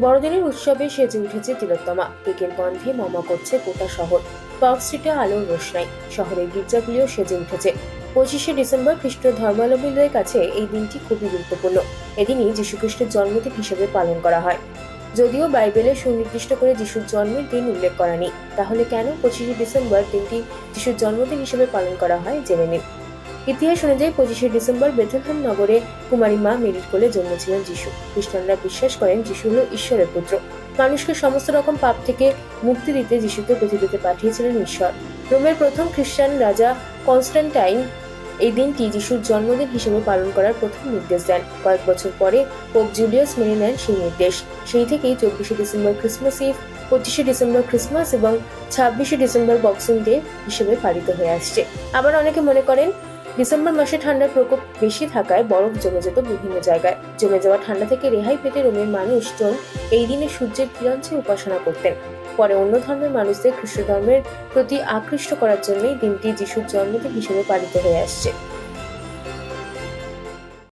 বড়দিনের উৎসবে সেজে উঠেছে তিলোত্তমা। কেকের গন্ধে মমা করছে গোটা শহর। পার্ক স্ট্রিটে আলোর রোশনাই, শহরের গির্জাগুলিও সেজে উঠেছে। 25শে ডিসেম্বর খ্রিস্ট ধর্মাবলম্বীদের কাছে এই দিনটি খুবই গুরুত্বপূর্ণ। এদিনই যীশুখ্রিস্টের জন্মদিন হিসেবে পালন করা হয়। যদিও বাইবেলে সুনির্দিষ্ট করে যিশুর জন্মের দিন উল্লেখ করা নেই, তাহলে কেন 25শে ডিসেম্বর দিনটি যিশুর জন্মদিন হিসেবে পালন করা হয় জেনে নিন। ইতিহাস অনুযায়ী 25শে ডিসেম্বর বেথলেহেম নগরে কুমারী মা মেরির কোলে জন্মেছিলেন যিশু। খ্রিস্টানরা বিশ্বাস করেন যিশু হল ঈশ্বরের পুত্র। মানুষকে সমস্ত রকম পাপ থেকে মুক্তি দিতে যিশুকে পৃথিবীতে পাঠিয়েছিলেন ঈশ্বর। রোমের প্রথম খ্রিস্টান রাজা কনস্ট্যান্টাইন এই দিনটি যিশুর জন্মদিন হিসেবে পালন করার প্রথম নির্দেশ দেন। কয়েক বছর পরে পোপ জুলিয়াস মেনে নেন সেই নির্দেশ। সেই থেকেই 24শে ডিসেম্বর ক্রিসমাস ইভ, 25শে ডিসেম্বর ক্রিসমাস এবং 26শে ডিসেম্বর বক্সিং ডে হিসেবে পালিত হয়ে আসছে। আবার অনেকে মনে করেন ডিসেম্বর মাসে ঠান্ডার প্রকোপ বেশি থাকায় বরফ জমে যেত বিভিন্ন জায়গায়। জমে যাওয়া ঠান্ডা থেকে রেহাই পেতে রোমের মানুষজন এই দিনে সূর্যের কিরণ চেয়ে উপাসনা করতেন। পরে অন্য ধর্মের মানুষদের খ্রিস্ট ধর্মের প্রতি আকৃষ্ট করার জন্যই দিনটি যিশুর জন্মদিন হিসেবে পালিত হয়ে আসছে।